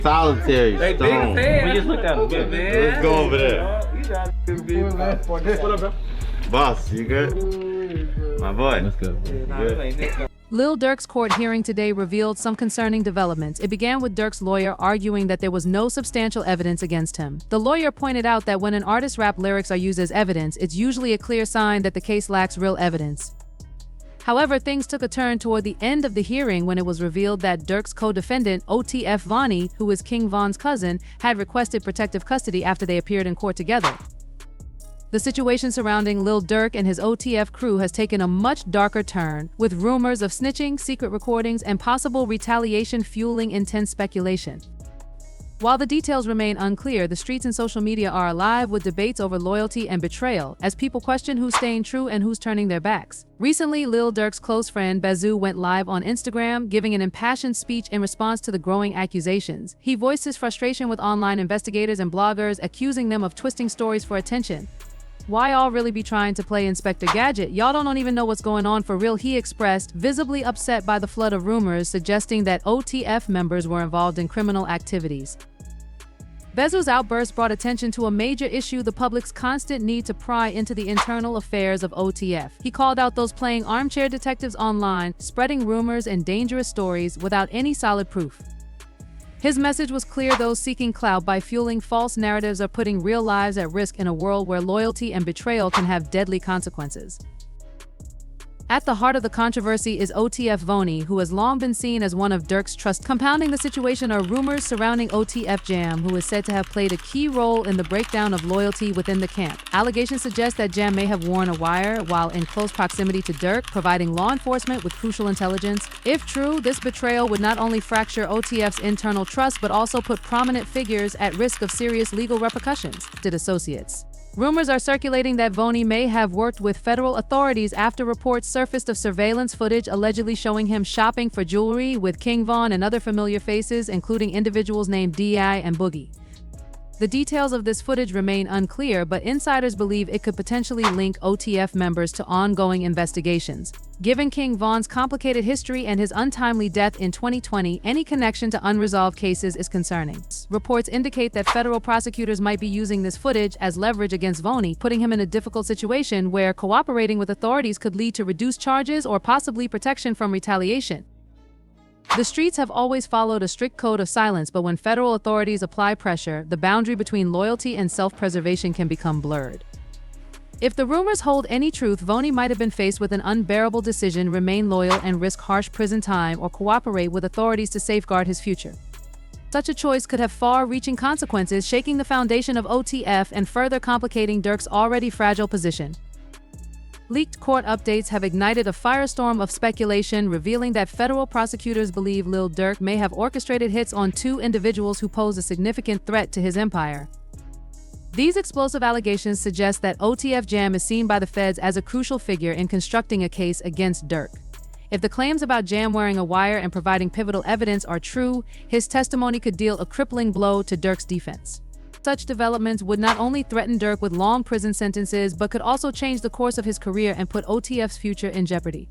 Solitary They big stone. fans. We just looked at him. Yeah, Man. Let's go over there. What up, bro? Boss, you good? My boy. Let's go. Good. Lil Durk's court hearing today revealed some concerning developments. It began with Durk's lawyer arguing that there was no substantial evidence against him. The lawyer pointed out that when an artist's rap lyrics are used as evidence, it's usually a clear sign that the case lacks real evidence. However, things took a turn toward the end of the hearing when it was revealed that Durk's co-defendant, OTF Vonni, who is King Von's cousin, had requested protective custody after they appeared in court together. The situation surrounding Lil Durk and his OTF crew has taken a much darker turn, with rumors of snitching, secret recordings, and possible retaliation fueling intense speculation. While the details remain unclear, the streets and social media are alive with debates over loyalty and betrayal, as people question who's staying true and who's turning their backs. Recently, Lil Durk's close friend Bazoo went live on Instagram, giving an impassioned speech in response to the growing accusations. He voiced his frustration with online investigators and bloggers, accusing them of twisting stories for attention. "Why all really be trying to play Inspector Gadget? Y'all don't even know what's going on for real," he expressed, visibly upset by the flood of rumors suggesting that OTF members were involved in criminal activities. Bezos' outburst brought attention to a major issue: the public's constant need to pry into the internal affairs of OTF. He called out those playing armchair detectives online, spreading rumors and dangerous stories without any solid proof. His message was clear: those seeking clout by fueling false narratives are putting real lives at risk in a world where loyalty and betrayal can have deadly consequences. At the heart of the controversy is OTF Vonni, who has long been seen as one of Durk's trust. Compounding the situation are rumors surrounding OTF Jam, who is said to have played a key role in the breakdown of loyalty within the camp. Allegations suggest that Jam may have worn a wire while in close proximity to Durk, providing law enforcement with crucial intelligence. If true, this betrayal would not only fracture OTF's internal trust but also put prominent figures at risk of serious legal repercussions, did associates. Rumors are circulating that Vonni may have worked with federal authorities after reports surfaced of surveillance footage allegedly showing him shopping for jewelry with King Von and other familiar faces, including individuals named D.I. and Boogie. The details of this footage remain unclear, but insiders believe it could potentially link OTF members to ongoing investigations. Given King Von's complicated history and his untimely death in 2020, any connection to unresolved cases is concerning. Reports indicate that federal prosecutors might be using this footage as leverage against Vonni, putting him in a difficult situation where cooperating with authorities could lead to reduced charges or possibly protection from retaliation. The streets have always followed a strict code of silence, but when federal authorities apply pressure, the boundary between loyalty and self-preservation can become blurred. If the rumors hold any truth, Vonni might have been faced with an unbearable decision: remain loyal and risk harsh prison time, or cooperate with authorities to safeguard his future. Such a choice could have far-reaching consequences, shaking the foundation of OTF and further complicating Durk's already fragile position. Leaked court updates have ignited a firestorm of speculation, revealing that federal prosecutors believe Lil Durk may have orchestrated hits on two individuals who pose a significant threat to his empire. These explosive allegations suggest that OTF Jam is seen by the feds as a crucial figure in constructing a case against Durk. If the claims about Jam wearing a wire and providing pivotal evidence are true, his testimony could deal a crippling blow to Durk's defense. Such developments would not only threaten Durk with long prison sentences, but could also change the course of his career and put OTF's future in jeopardy.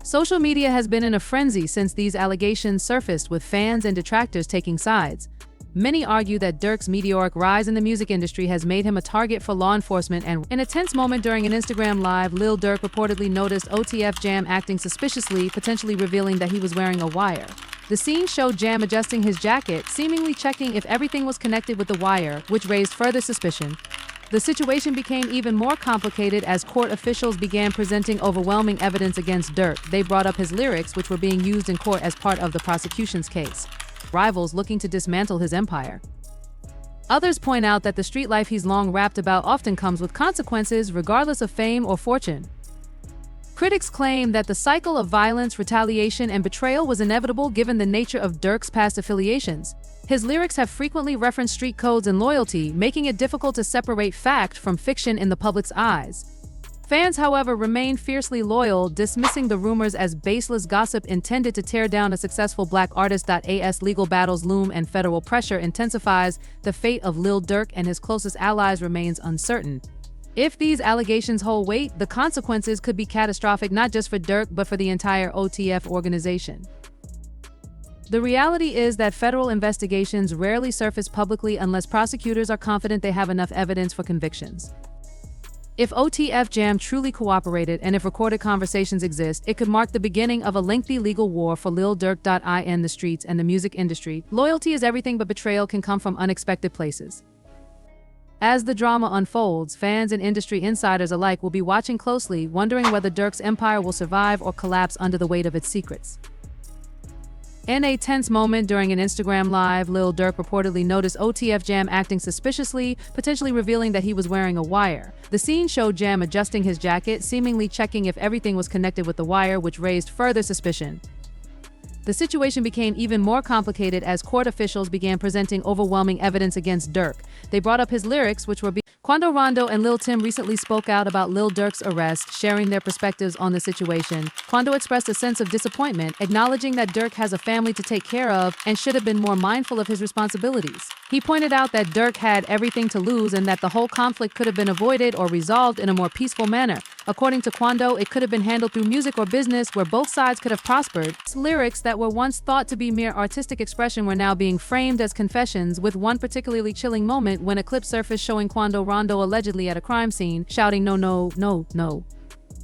Social media has been in a frenzy since these allegations surfaced, with fans and detractors taking sides. Many argue that Durk's meteoric rise in the music industry has made him a target for law enforcement, and in a tense moment during an Instagram live, Lil Durk reportedly noticed OTF Jam acting suspiciously, potentially revealing that he was wearing a wire. The scene showed Jam adjusting his jacket, seemingly checking if everything was connected with the wire, which raised further suspicion. The situation became even more complicated as court officials began presenting overwhelming evidence against Durk. They brought up his lyrics, which were being used in court as part of the prosecution's case. Rivals looking to dismantle his empire. Others point out that the street life he's long rapped about often comes with consequences, regardless of fame or fortune. Critics claim that the cycle of violence, retaliation, and betrayal was inevitable given the nature of Durk's past affiliations. His lyrics have frequently referenced street codes and loyalty, making it difficult to separate fact from fiction in the public's eyes. Fans, however, remain fiercely loyal, dismissing the rumors as baseless gossip intended to tear down a successful black artist. As legal battles loom and federal pressure intensifies, the fate of Lil Durk and his closest allies remains uncertain. If these allegations hold weight, the consequences could be catastrophic not just for Durk but for the entire OTF organization. The reality is that federal investigations rarely surface publicly unless prosecutors are confident they have enough evidence for convictions. If OTF Jam truly cooperated and if recorded conversations exist, it could mark the beginning of a lengthy legal war for Lil Durk. In the streets and the music industry, loyalty is everything, but betrayal can come from unexpected places. As the drama unfolds, fans and industry insiders alike will be watching closely, wondering whether Durk's empire will survive or collapse under the weight of its secrets. In a tense moment during an Instagram Live, Lil Durk reportedly noticed OTF Jam acting suspiciously, potentially revealing that he was wearing a wire. The scene showed Jam adjusting his jacket, seemingly checking if everything was connected with the wire, which raised further suspicion. The situation became even more complicated as court officials began presenting overwhelming evidence against Durk. They brought up his lyrics, which were Quando Rondo and Lil Tim recently spoke out about Lil Durk's arrest, sharing their perspectives on the situation. Quando expressed a sense of disappointment, acknowledging that Durk has a family to take care of and should have been more mindful of his responsibilities. He pointed out that Durk had everything to lose and that the whole conflict could have been avoided or resolved in a more peaceful manner. According to Quando, it could have been handled through music or business where both sides could have prospered. Lyrics that were once thought to be mere artistic expression were now being framed as confessions, with one particularly chilling moment when a clip surfaced showing Quando Rondo allegedly at a crime scene, shouting "No, no, no, no."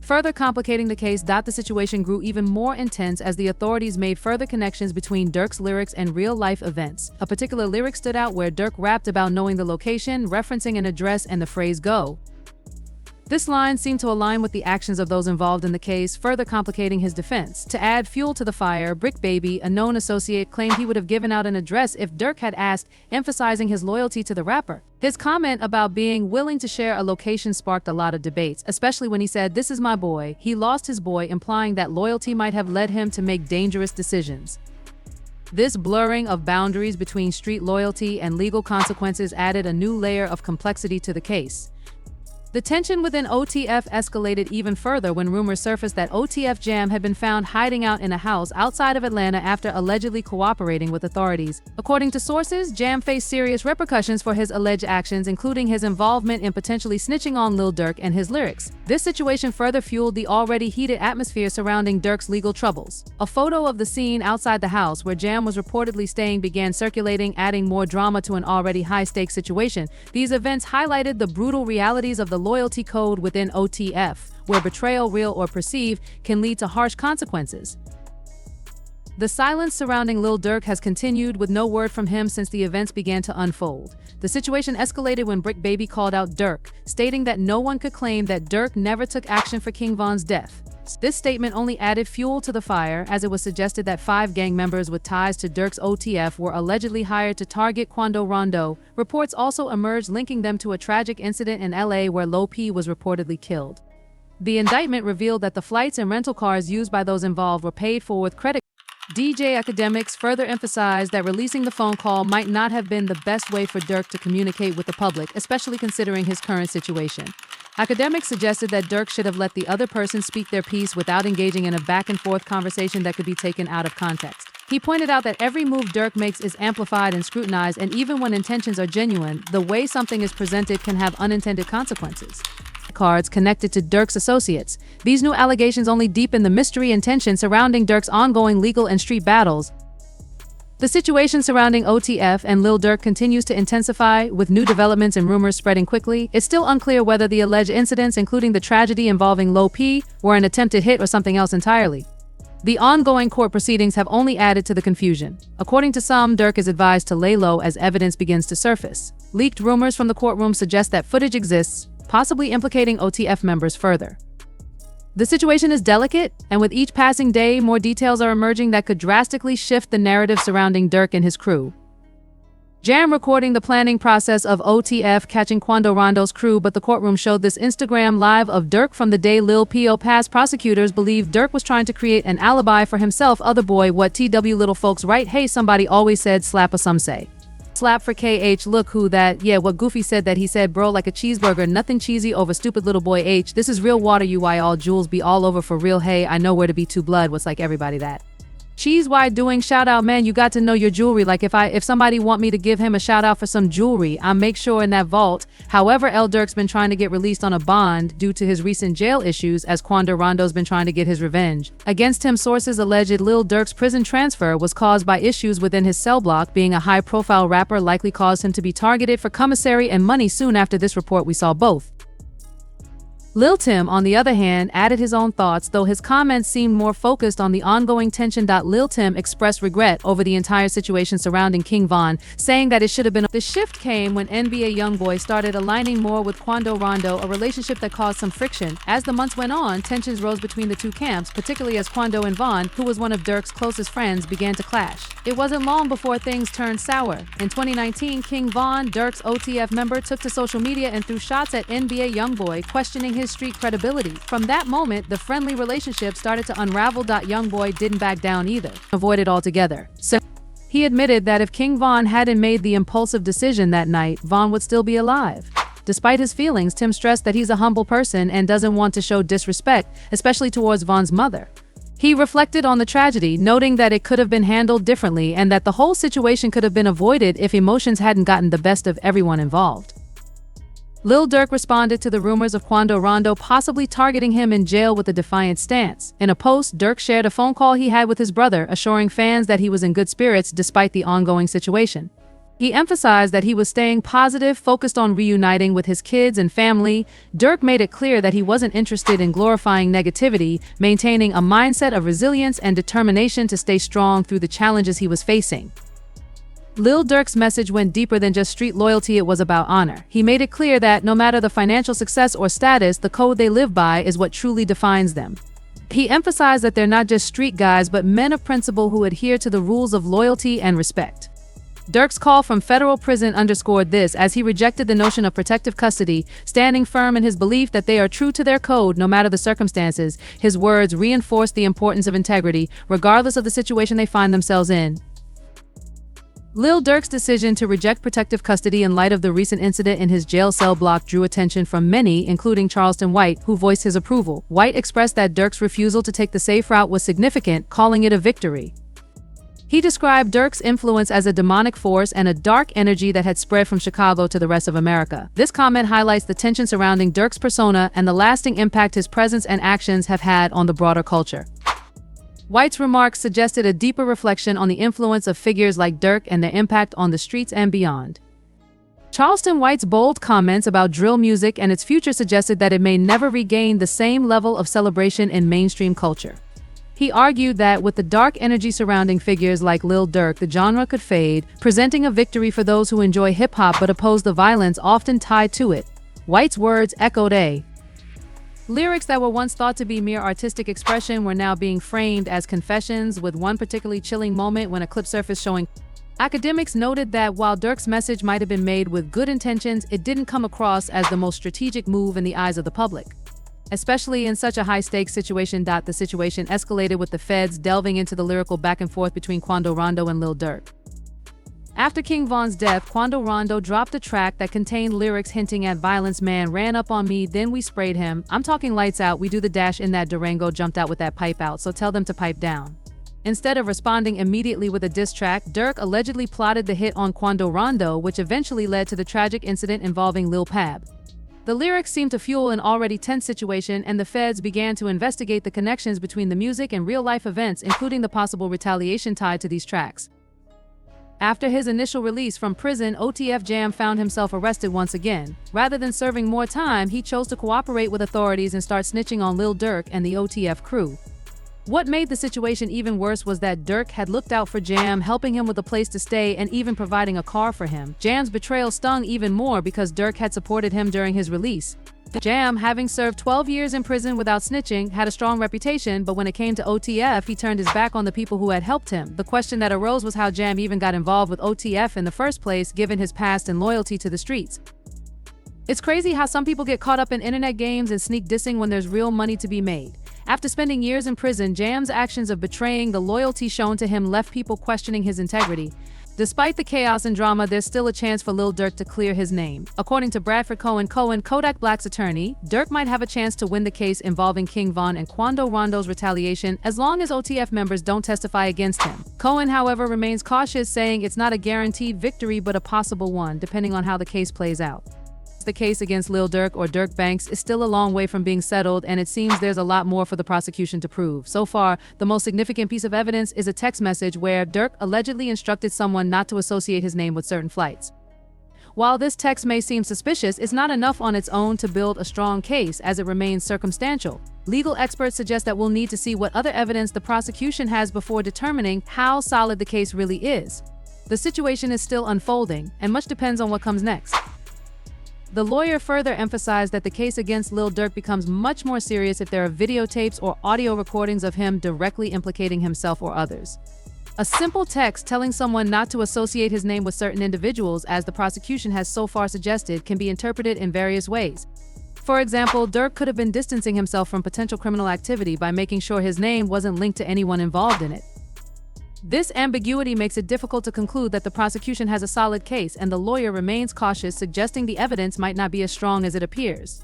Further complicating the case, the situation grew even more intense as the authorities made further connections between Durk's lyrics and real-life events. A particular lyric stood out where Durk rapped about knowing the location, referencing an address and the phrase "go." This line seemed to align with the actions of those involved in the case, further complicating his defense. To add fuel to the fire, Brick Baby, a known associate, claimed he would have given out an address if Durk had asked, emphasizing his loyalty to the rapper. His comment about being willing to share a location sparked a lot of debates, especially when he said, "This is my boy. He lost his boy," implying that loyalty might have led him to make dangerous decisions. This blurring of boundaries between street loyalty and legal consequences added a new layer of complexity to the case. The tension within OTF escalated even further when rumors surfaced that OTF Jam had been found hiding out in a house outside of Atlanta after allegedly cooperating with authorities. According to sources, Jam faced serious repercussions for his alleged actions, including his involvement in potentially snitching on Lil Durk and his lyrics. This situation further fueled the already heated atmosphere surrounding Durk's legal troubles. A photo of the scene outside the house where Jam was reportedly staying began circulating, adding more drama to an already high-stakes situation. These events highlighted the brutal realities of the loyalty code within OTF, where betrayal, real or perceived, can lead to harsh consequences. The silence surrounding Lil Durk has continued, with no word from him since the events began to unfold. The situation escalated when Brick Baby called out Durk, stating that no one could claim that Durk never took action for King Von's death. This statement only added fuel to the fire, as it was suggested that 5 gang members with ties to Durk's OTF were allegedly hired to target Quando Rondo. Reports also emerged linking them to a tragic incident in LA where Lil P was reportedly killed. The indictment revealed that the flights and rental cars used by those involved were paid for with credit. DJ Academics further emphasized that releasing the phone call might not have been the best way for Durk to communicate with the public, especially considering his current situation. Academics suggested that Durk should have let the other person speak their piece without engaging in a back-and-forth conversation that could be taken out of context. He pointed out that every move Durk makes is amplified and scrutinized, and even when intentions are genuine, the way something is presented can have unintended consequences. Cards connected to Durk's associates. These new allegations only deepen the mystery and tension surrounding Durk's ongoing legal and street battles. The situation surrounding OTF and Lil Durk continues to intensify, with new developments and rumors spreading quickly. It's still unclear whether the alleged incidents, including the tragedy involving Lil P, were an attempted hit or something else entirely. The ongoing court proceedings have only added to the confusion. According to some, Durk is advised to lay low as evidence begins to surface. Leaked rumors from the courtroom suggest that footage exists, possibly implicating OTF members further. The situation is delicate, and with each passing day, more details are emerging that could drastically shift the narrative surrounding Durk and his crew. Jam recording the planning process of OTF catching Quando Rondo's crew, but the courtroom showed this Instagram Live of Durk from the day Lil P.O. passed. Prosecutors believe Durk was trying to create an alibi for himself. Other boy, what TW little folks right? Hey, somebody always said slap, or some say slap for KH. Look who that, yeah, what Goofy said that he said, bro, like a cheeseburger, nothing cheesy over stupid little boy H. This is real water, you why all jewels be all over for real. Hey, I know where to be, to blood, what's like everybody that. Cheese wide doing shout out, man, you got to know your jewelry. Like if somebody want me to give him a shout out for some jewelry, I make sure in that vault. However, Lil Durk's been trying to get released on a bond due to his recent jail issues, as Quando Rondo's been trying to get his revenge against him. Sources alleged Lil Durk's prison transfer was caused by issues within his cell block. Being a high profile rapper likely caused him to be targeted for commissary and money. Soon after this report, we saw both. Lil Tim, on the other hand, added his own thoughts, though his comments seemed more focused on the ongoing tension. Lil Tim expressed regret over the entire situation surrounding King Von, saying that it should have been. The shift came when NBA YoungBoy started aligning more with Quando Rondo, a relationship that caused some friction. As the months went on, tensions rose between the two camps, particularly as Quando and Von, who was one of Durk's closest friends, began to clash. It wasn't long before things turned sour. In 2019, King Von, Durk's OTF member, took to social media and threw shots at NBA YoungBoy, questioning his street credibility. From that moment, the friendly relationship started to unravel. YoungBoy didn't back down either, avoid it altogether. So he admitted that if King Von hadn't made the impulsive decision that night, Von would still be alive. Despite his feelings, Tim stressed that he's a humble person and doesn't want to show disrespect, especially towards Von's mother. He reflected on the tragedy, noting that it could have been handled differently and that the whole situation could have been avoided if emotions hadn't gotten the best of everyone involved. Lil Durk responded to the rumors of Quando Rondo possibly targeting him in jail with a defiant stance. In a post, Durk shared a phone call he had with his brother, assuring fans that he was in good spirits despite the ongoing situation. He emphasized that he was staying positive, focused on reuniting with his kids and family. Durk made it clear that he wasn't interested in glorifying negativity, maintaining a mindset of resilience and determination to stay strong through the challenges he was facing. Lil Durk's message went deeper than just street loyalty. It was about honor. He made it clear that no matter the financial success or status, the code they live by is what truly defines them. He emphasized that they're not just street guys but men of principle who adhere to the rules of loyalty and respect. Durk's call from federal prison underscored this, as he rejected the notion of protective custody, standing firm in his belief that they are true to their code no matter the circumstances. His words reinforced the importance of integrity, regardless of the situation they find themselves in. Lil Durk's decision to reject protective custody in light of the recent incident in his jail cell block drew attention from many, including Charleston White, who voiced his approval. White expressed that Durk's refusal to take the safe route was significant, calling it a victory. He described Durk's influence as a demonic force and a dark energy that had spread from Chicago to the rest of America. This comment highlights the tension surrounding Durk's persona and the lasting impact his presence and actions have had on the broader culture. White's remarks suggested a deeper reflection on the influence of figures like Durk and their impact on the streets and beyond. Charleston White's bold comments about drill music and its future suggested that it may never regain the same level of celebration in mainstream culture. He argued that with the dark energy surrounding figures like Lil Durk, the genre could fade, presenting a victory for those who enjoy hip-hop but oppose the violence often tied to it. White's words echoed lyrics that were once thought to be mere artistic expression were now being framed as confessions, with one particularly chilling moment when a clip surfaced showing. Academics noted that while Durk's message might have been made with good intentions, it didn't come across as the most strategic move in the eyes of the public, especially in such a high-stakes situation. The situation escalated with the feds delving into the lyrical back and forth between Quando Rondo and Lil Durk. After King Von's death, Quando Rondo dropped a track that contained lyrics hinting at violence. Man ran up on me, then we sprayed him. I'm talking lights out, we do the dash in that Durango, jumped out with that pipe out, so tell them to pipe down. Instead of responding immediately with a diss track, Durk allegedly plotted the hit on Quando Rondo, which eventually led to the tragic incident involving Lil Pab. The lyrics seemed to fuel an already tense situation, and the feds began to investigate the connections between the music and real-life events, including the possible retaliation tied to these tracks. After his initial release from prison, OTF Jam found himself arrested once again. Rather than serving more time, he chose to cooperate with authorities and start snitching on Lil Durk and the OTF crew. What made the situation even worse was that Durk had looked out for Jam, helping him with a place to stay and even providing a car for him. Jam's betrayal stung even more because Durk had supported him during his release. Jam, having served 12 years in prison without snitching, had a strong reputation, but when it came to OTF, he turned his back on the people who had helped him. The question that arose was how Jam even got involved with OTF in the first place, given his past and loyalty to the streets. It's crazy how some people get caught up in internet games and sneak dissing when there's real money to be made. After spending years in prison, Jam's actions of betraying the loyalty shown to him left people questioning his integrity. Despite the chaos and drama, there's still a chance for Lil Durk to clear his name. According to Bradford Cohen, Kodak Black's attorney, Durk might have a chance to win the case involving King Von and Quando Rondo's retaliation as long as OTF members don't testify against him. Cohen, however, remains cautious, saying it's not a guaranteed victory but a possible one, depending on how the case plays out. The case against Lil Durk or Durk Banks is still a long way from being settled, and it seems there's a lot more for the prosecution to prove. So far, the most significant piece of evidence is a text message where Durk allegedly instructed someone not to associate his name with certain flights. While this text may seem suspicious, it's not enough on its own to build a strong case, as it remains circumstantial. Legal experts suggest that we'll need to see what other evidence the prosecution has before determining how solid the case really is. The situation is still unfolding, and much depends on what comes next. The lawyer further emphasized that the case against Lil Durk becomes much more serious if there are videotapes or audio recordings of him directly implicating himself or others. A simple text telling someone not to associate his name with certain individuals, as the prosecution has so far suggested, can be interpreted in various ways. For example, Durk could have been distancing himself from potential criminal activity by making sure his name wasn't linked to anyone involved in it. This ambiguity makes it difficult to conclude that the prosecution has a solid case, and the lawyer remains cautious, suggesting the evidence might not be as strong as it appears.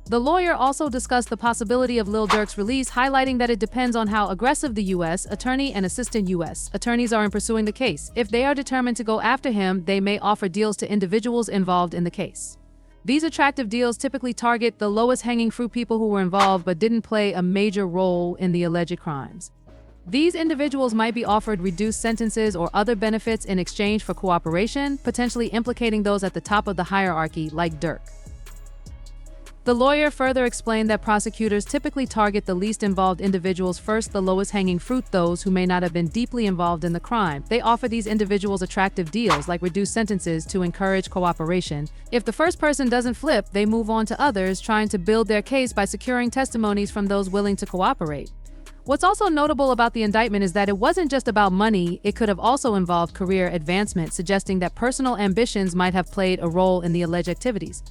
The lawyer also discussed the possibility of Lil Durk's release, highlighting that it depends on how aggressive the U.S. attorney and assistant U.S. attorneys are in pursuing the case. If they are determined to go after him, they may offer deals to individuals involved in the case. These attractive deals typically target the lowest hanging fruit, people who were involved but didn't play a major role in the alleged crimes. These individuals might be offered reduced sentences or other benefits in exchange for cooperation, potentially implicating those at the top of the hierarchy, like Durk. The lawyer further explained that prosecutors typically target the least involved individuals first, the lowest hanging fruit, those who may not have been deeply involved in the crime. They offer these individuals attractive deals like reduced sentences to encourage cooperation. If the first person doesn't flip, they move on to others, trying to build their case by securing testimonies from those willing to cooperate. What's also notable about the indictment is that it wasn't just about money, it could have also involved career advancement, suggesting that personal ambitions might have played a role in the alleged activities.